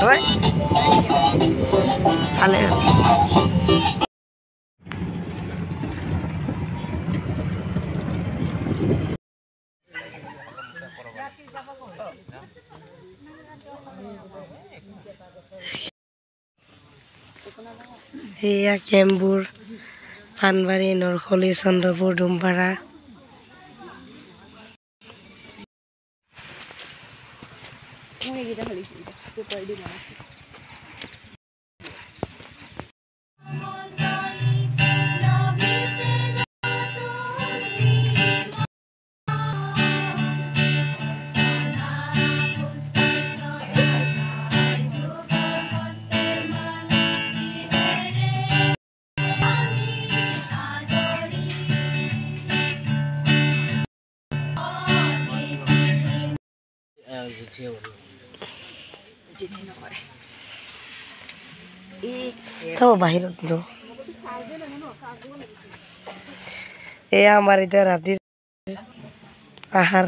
হয় ভালে এয়া কেম্বুৰ পানবাৰী নৰখলি চন্দ্ৰপুৰ ডুমপাৰা তো বাহিৰত এয়া আমাৰ এতিয়া ৰাতিৰ আহাৰ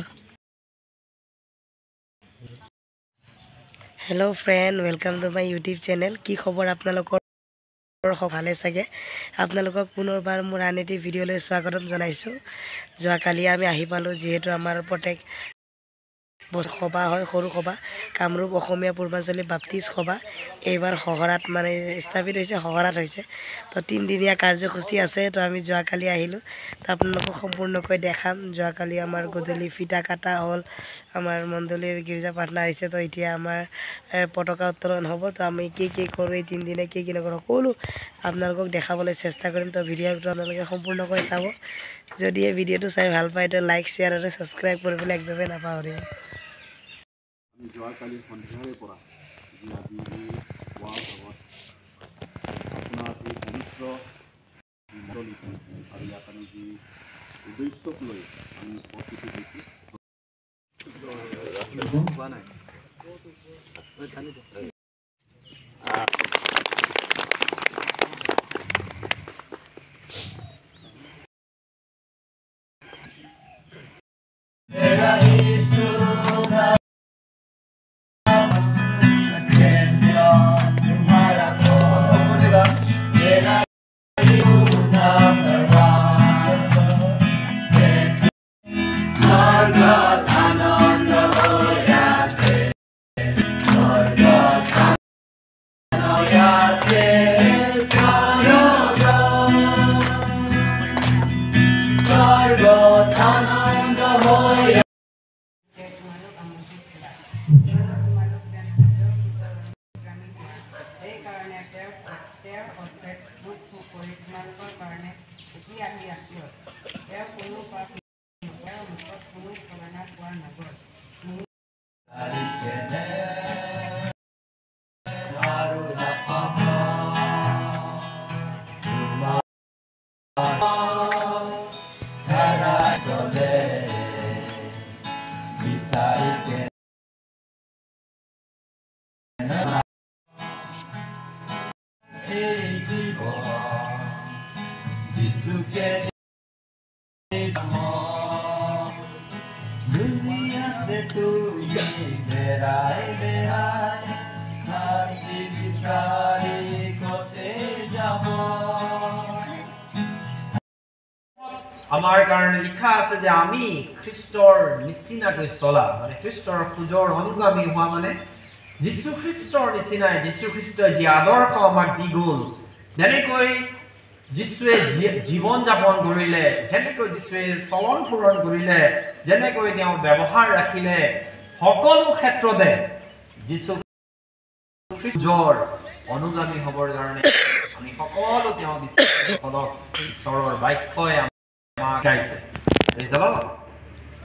hello' friend welcome to my YouTube channel কি খবৰ আপোনালোকৰ ভালে চাগে আপোনালোকক পুনৰবাৰ মোৰ আন এটি ভিডিঅ'লৈ স্বাগতম জনাইছোঁ যোৱাকালি আমি আহি পালোঁ যিহেতু আমাৰ প্ৰত্যেক সভা হয় সৰু সভা কামৰূপ অসমীয়া পূৰ্বাঞ্চলী বাপ্তিজ সভা এইবাৰ শহৰাত মানে স্থাপিত হৈছে শহৰাত হৈছে তো 3 দিনীয়া কাৰ্যসূচী আছে তো আমি যোৱাকালি আহিলোঁ তো আপোনালোকক সম্পূৰ্ণকৈ দেখাম যোৱাকালি আমাৰ গধূলি ফিটা কাটা হ'ল আমাৰ মণ্ডলীৰ গীৰ্জা প্ৰাৰ্থনা হৈছে তো এতিয়া আমাৰ পতাকা উত্তোলন হ'ব তো আমি কি কৰোঁ এই 3 দিনে কি নকৰোঁ সকলো আপোনালোকক দেখাবলৈ চেষ্টা কৰিম তো ভিডিঅ'টো আপোনালোকে সম্পূৰ্ণকৈ চাব যদি এই ভিডিঅ'টো চাই ভাল পায় তো লাইক শ্বেয়াৰ আৰু ছাবস্ক্ৰাইব কৰিবলৈ একদমেই নাপাহৰিব যোৱাকালি সন্ধিয়াৰে পৰা যি আজি পুৱাৰ ভাগত আপোনাৰ এই পবিত্ৰ মণ্ডলী আৰু ইয়াত আমি যি উদ্দেশ্যক লৈ আমি উপস্থিত হৈছোঁ আমাৰ কাৰণে লিখা আছে যে আমি খ্ৰীষ্টৰ নিচিনাকৈ চলা মানে খ্ৰীষ্টৰ খোজৰ অনুগামী হোৱা মানে যীশু খ্ৰীষ্টৰ নিচিনাই যীশু খ্ৰীষ্টই যি আদৰ্শ আমাক দি গ'ল যেনেকৈ যীশুৱে জীৱন যাপন কৰিলে যেনেকৈ যীশুৱে চলন ফুৰণ কৰিলে যেনেকৈ তেওঁ ব্যৱহাৰ ৰাখিলে সকলো ক্ষেত্ৰতে যীশু খ্ৰীষ্টৰ অনুগামী হ'বৰ কাৰণে আমি সকলো তেওঁ বিশ্বাসীসকলক ঈশ্বৰৰ বাক্যই গাইছে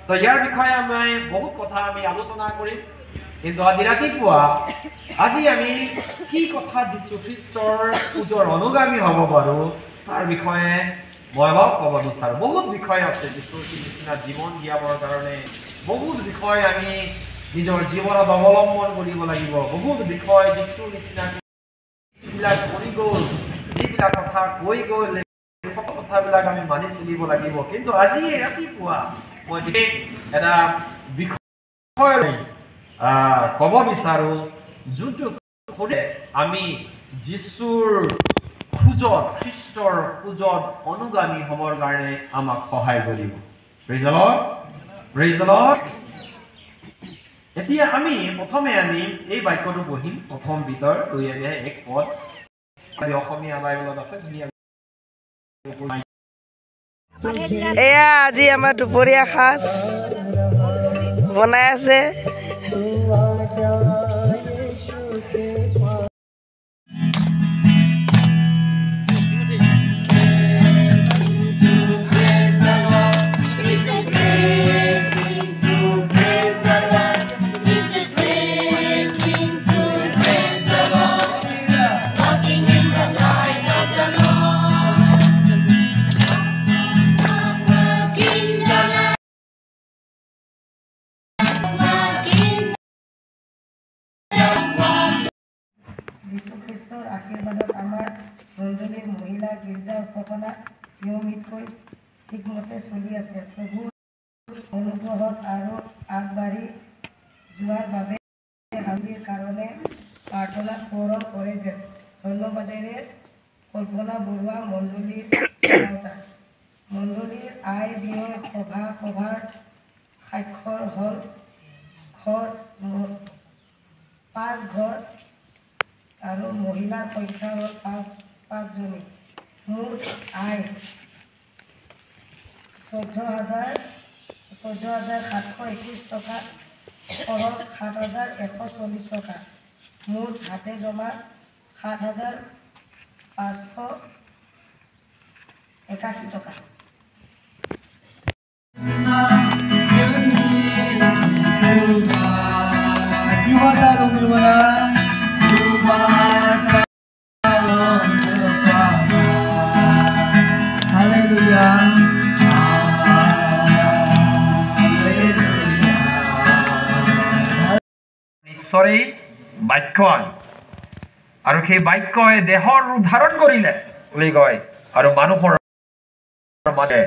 তো ইয়াৰ বিষয়ে আমি বহুত কথা আমি আলোচনা কৰিম কিন্তু আজি ৰাতিপুৱা আজি আমি কি কথা যীশু খ্ৰীষ্টৰ খোজৰ অনুগামী হ'ব পাৰোঁ তাৰ বিষয়ে মই অলপ ক'ব বিচাৰোঁ বহুত বিষয় আছে যীশুৰ নিচিনা জীৱন জীয়াবৰ কাৰণে বহুত বিষয় আমি নিজৰ জীৱনত অৱলম্বন কৰিব লাগিব বহুত বিষয় যীশুৰ নিচিনা যিবিলাক কৰি গ'ল যিবিলাক কথা কৈ গ'ল কথাবিলাক আমি মানি চলিব লাগিব কিন্তু আজি ৰাতিপুৱা মই বিশেষ এটা বিষয় ক'ব বিচাৰোঁ যোনটো আমি যীশুৰ খোজত খ্ৰীষ্টৰ খোজত অনুগামী হ'বৰ কাৰণে আমাক সহায় কৰিব praise the lord praise the lord এতিয়া আমি প্ৰথমে আমি এই বাক্যটো পঢ়িম প্ৰথম ভিতৰ 2:1 পদ অসমীয়া বাইবেলত আছে ধুনীয়া এয়া আজি আমাৰ দুপৰীয়া সাজ বনাই আছে যীশু খ্ৰীষ্টৰ আশীৰ্বাদত আমাৰ মণ্ডলীৰ মহিলা গীৰ্জা উপাসনা নিয়মিতকৈ ঠিকমতে চলি আছে প্ৰভুৰ অনুগ্ৰহত আৰু আগবাঢ়ি যোৱাৰ বাবে আমিৰ কাৰণে প্ৰাৰ্থনা পূৰণ কৰে যে ধন্যবাদেৰে কল্পনা বৰুৱা মণ্ডলীৰ মণ্ডলীৰ আয় ব্যয় সভাৰ স্বাক্ষৰ হ'ল ঘৰ 5 ঘৰ আৰু মহিলাৰ সংখ্যা হ'ল 5জনী মুঠ আয় 14,721 টকা খৰচ 7,140 টকা মুঠ হাতে জমা 7,581 টকা ঈশ্বৰেই বাক্য আৰু সেই বাক্যই দেহৰ ৰূপ ধাৰণ কৰিলে বুলি কয় আৰু মানুহৰ মাজে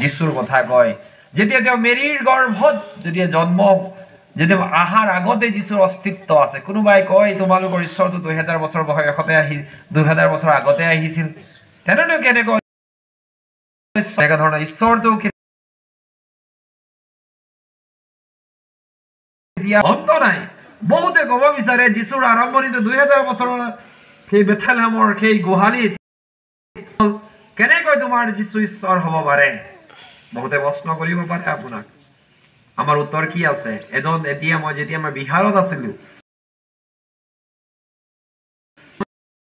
যীশুৰ কথা কয় যেতিয়া তেওঁ মেৰীৰ গৰ্ভত যেতিয়া জন্ম যেতিয়া আহাৰ আগতে যীশুৰ অস্তিত্ব আছে কোনোবাই কয় তোমালোকৰ ঈশ্বৰটো 2000 বছৰ বয়সতে 2000 বছৰ আগতে আহিছিল তেনেনো কেনেকৈ ধৰণৰ ঈশ্বৰটো অন্ত নাই বহুতে ক'ব বিচাৰে যীশুৰ আৰম্ভণিটো 2000 বছৰৰ সেই বেথলেহেমৰ সেই গোহালিত কেনেকৈ তোমাৰ যীশু ঈশ্বৰ হ'ব পাৰে বহুতে প্ৰশ্ন কৰিব পাৰে আপোনাক আমাৰ উত্তৰ কি আছে এতিয়া মই যেতিয়া মই বিহাৰত আছিলোঁ